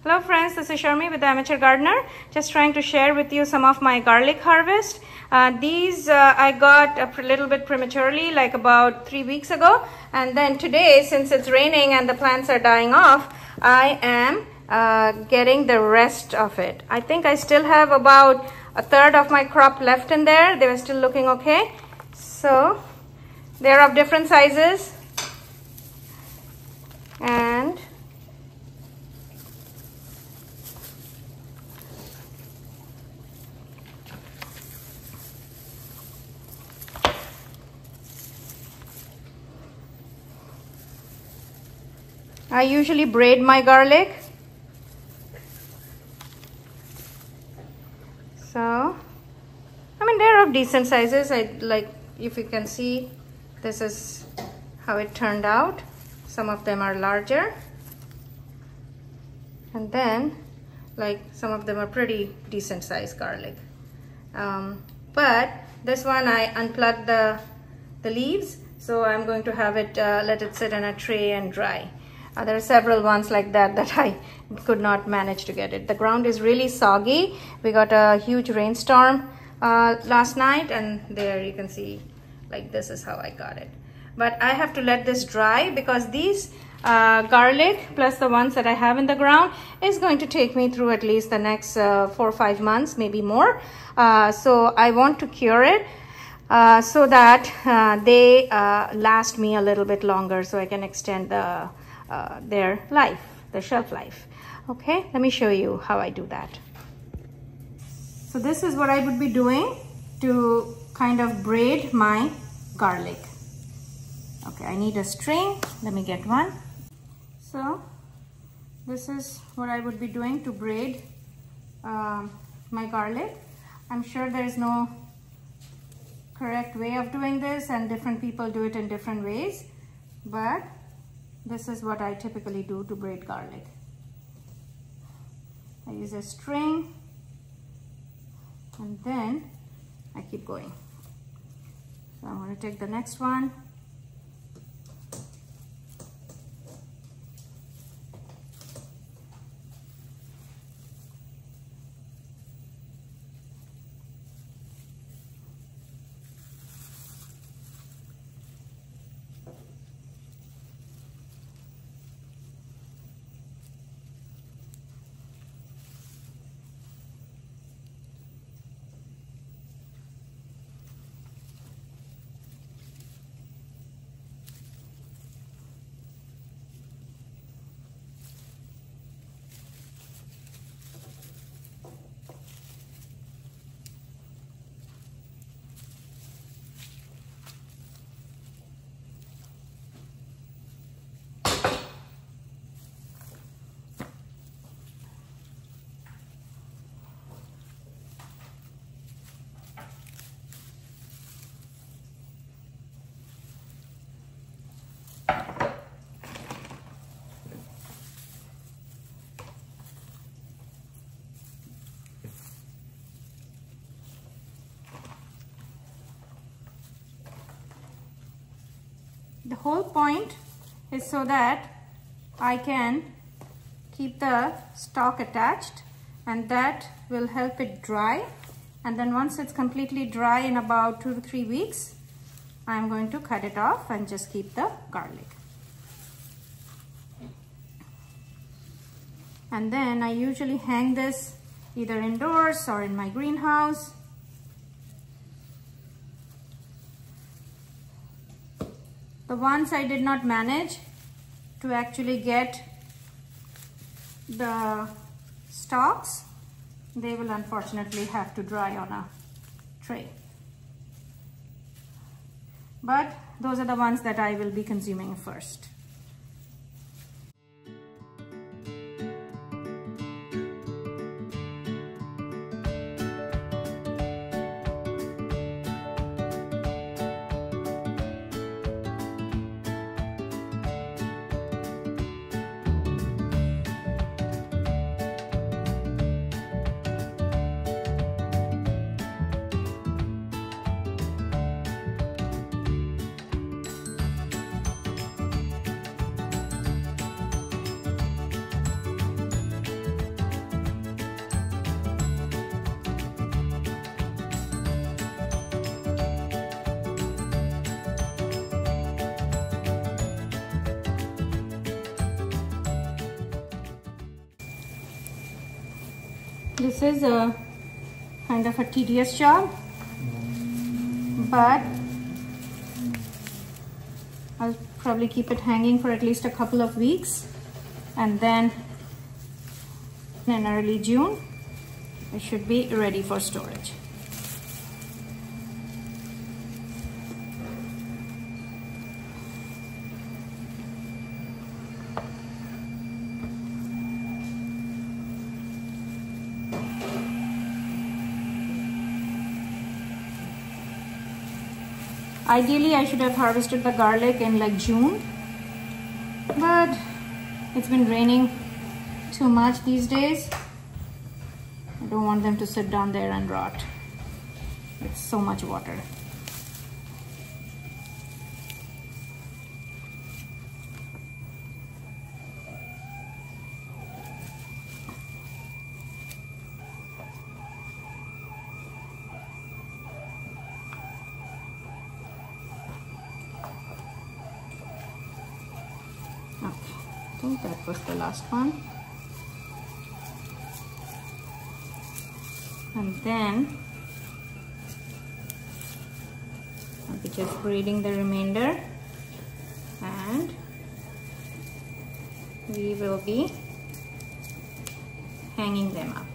Hello friends, this is Sharmi with the Amateur Gardener. Just trying to share with you some of my garlic harvest. These I got a little bit prematurely, like about 3 weeks ago. And then today, since it's raining and the plants are dying off, I am getting the rest of it. I think I still have about a third of my crop left in there. They were still looking okay. So they're of different sizes. And I usually braid my garlic. So, I mean, they're of decent sizes. If you can see, this is how it turned out. Some of them are larger. And then, like, some of them are pretty decent sized garlic. But this one I unplugged the leaves. So I'm going to have it, let it sit in a tray and dry. There are several ones like that I could not manage to get it. The ground is really soggy. We got a huge rainstorm last night, and there you can see, like, this is how I got it. But I have to let this dry because these garlic plus the ones that I have in the ground is going to take me through at least the next 4 or 5 months, maybe more. So I want to cure it so that they last me a little bit longer, so I can extend their life, their shelf life. Okay, let me show you how I do that. So this is what I would be doing to kind of braid my garlic. Okay, I need a string. Let me get one. So this is what I would be doing to braid my garlic. I'm sure there is no correct way of doing this, and different people do it in different ways, but this is what I typically do to braid garlic. I use a string and then I keep going. So I'm going to take the next one. The whole point is so that I can keep the stalk attached, and that will help it dry. And then once it's completely dry in about 2 to 3 weeks, I'm going to cut it off and just keep the garlic. And then I usually hang this either indoors or in my greenhouse. The ones I did not manage to actually get the stalks, they will unfortunately have to dry on a tray. But those are the ones that I will be consuming first. This is a kind of a tedious job, but I'll probably keep it hanging for at least a couple of weeks, and then in early June it should be ready for storage. Ideally, I should have harvested the garlic in like June, but it's been raining too much these days. I don't want them to sit down there and rot. It's so much water. I think that was the last one. And then I'll be just braiding the remainder, and we will be hanging them up.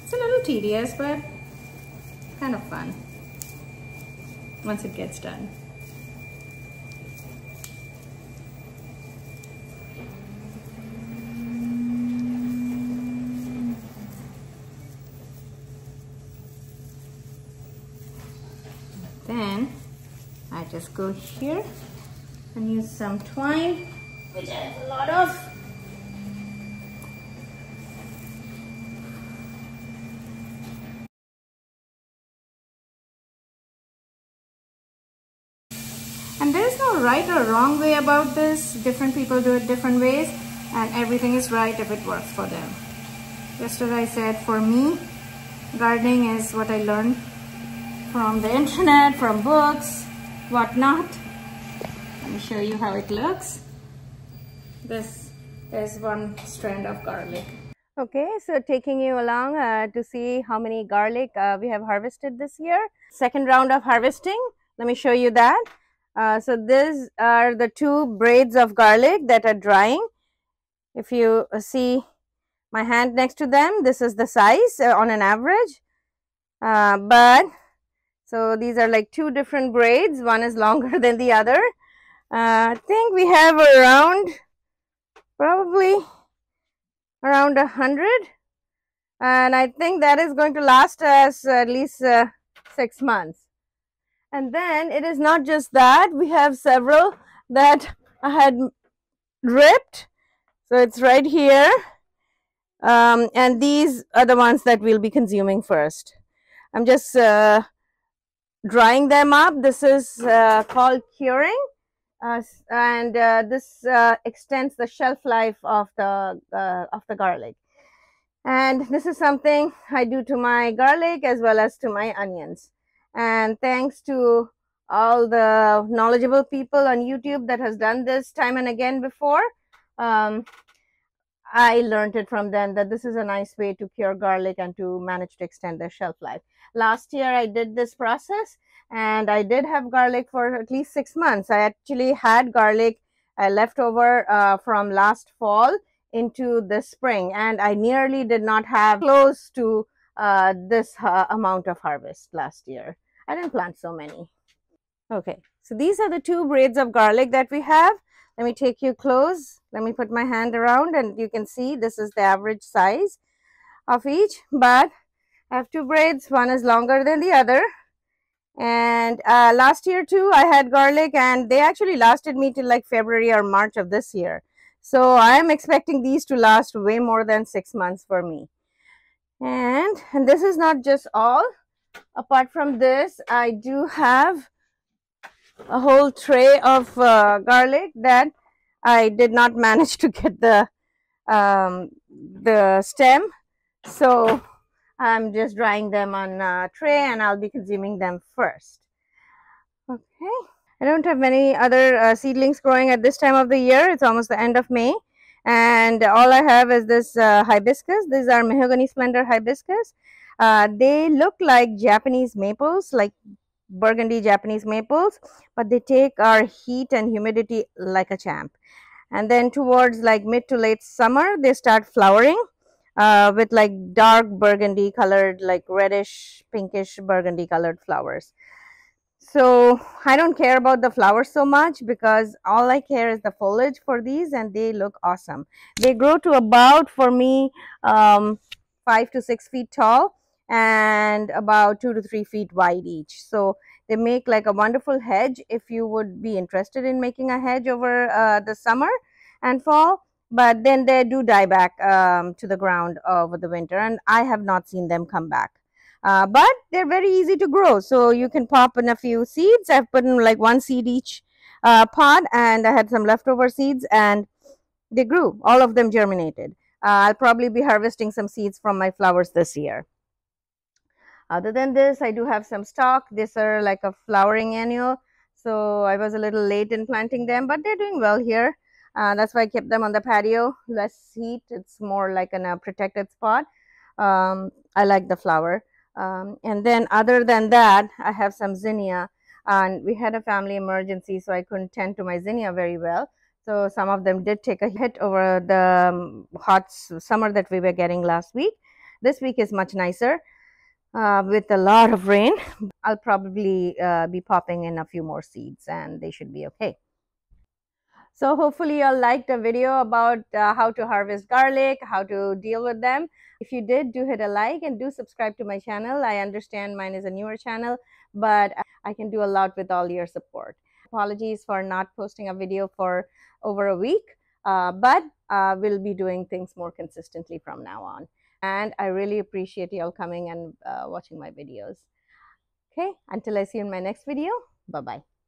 It's a little tedious, but kind of fun once it gets done. Then I just go here and use some twine, which I have a lot of. And there's no right or wrong way about this. Different people do it different ways, and everything is right if it works for them. Just as I said, for me, gardening is what I learned from the internet, from books, whatnot. Let me show you how it looks. This is one strand of garlic. Okay, so taking you along to see how many garlic we have harvested this year. Second round of harvesting. Let me show you that. So these are the 2 braids of garlic that are drying. If you see my hand next to them, this is the size on an average. So these are like 2 different braids. One is longer than the other. I think we have probably around 100. And I think that is going to last us at least 6 months. And then it is not just that. We have several that I had ripped. So it's right here. And these are the ones that we'll be consuming first. I'm just drying them up. This is called curing, and this extends the shelf life of the garlic. And this is something I do to my garlic as well as to my onions. And thanks to all the knowledgeable people on YouTube that has done this time and again before, I learned it from them that this is a nice way to cure garlic and to manage to extend their shelf life. Last year I did this process, and I did have garlic for at least 6 months. I actually had garlic left over from last fall into the spring, and I nearly did not have close to this amount of harvest last year. I didn't plant so many. Okay, so these are the 2 braids of garlic that we have. Let me take you close. Let me put my hand around, and you can see this is the average size of each. But I have 2 braids. One is longer than the other. And last year too, I had garlic, and they actually lasted me till like February or March of this year. So I am expecting these to last way more than 6 months for me. And this is not just all. Apart from this, I do have a whole tray of garlic that I did not manage to get the stem, so I'm just drying them on a tray, and I'll be consuming them first. Okay, I don't have many other seedlings growing at this time of the year. It's almost the end of May, And all I have is this hibiscus. These are mahogany splendor hibiscus. They look like Japanese maples, like burgundy Japanese maples, but they take our heat and humidity like a champ. And then towards like mid to late summer, they start flowering with like dark burgundy colored, like reddish, pinkish burgundy colored flowers. So I don't care about the flowers so much because all I care is the foliage for these, and they look awesome. They grow to about, for me, 5 to 6 feet tall and about 2 to 3 feet wide each. So they make like a wonderful hedge if you would be interested in making a hedge over the summer and fall. But then they do die back to the ground over the winter, and I have not seen them come back. But they're very easy to grow. So you can pop in a few seeds. I've put in like one seed each pod, and I had some leftover seeds, and they grew. All of them germinated. I'll probably be harvesting some seeds from my flowers this year. Other than this, I do have some stock. These are like a flowering annual. So I was a little late in planting them, but they're doing well here. That's why I kept them on the patio. Less heat. It's more like in a protected spot. I like the flower. And then other than that, I have some zinnia. And we had a family emergency, so I couldn't tend to my zinnia very well. So some of them did take a hit over the hot summer that we were getting last week. This week is much nicer with a lot of rain. I'll probably be popping in a few more seeds, and they should be okay. So hopefully you all liked the video about how to harvest garlic, how to deal with them. If you did, do hit a like and do subscribe to my channel. I understand mine is a newer channel, but I can do a lot with all your support. Apologies for not posting a video for over a week, but we'll be doing things more consistently from now on. And I really appreciate you all coming and watching my videos. Okay, until I see you in my next video, bye-bye.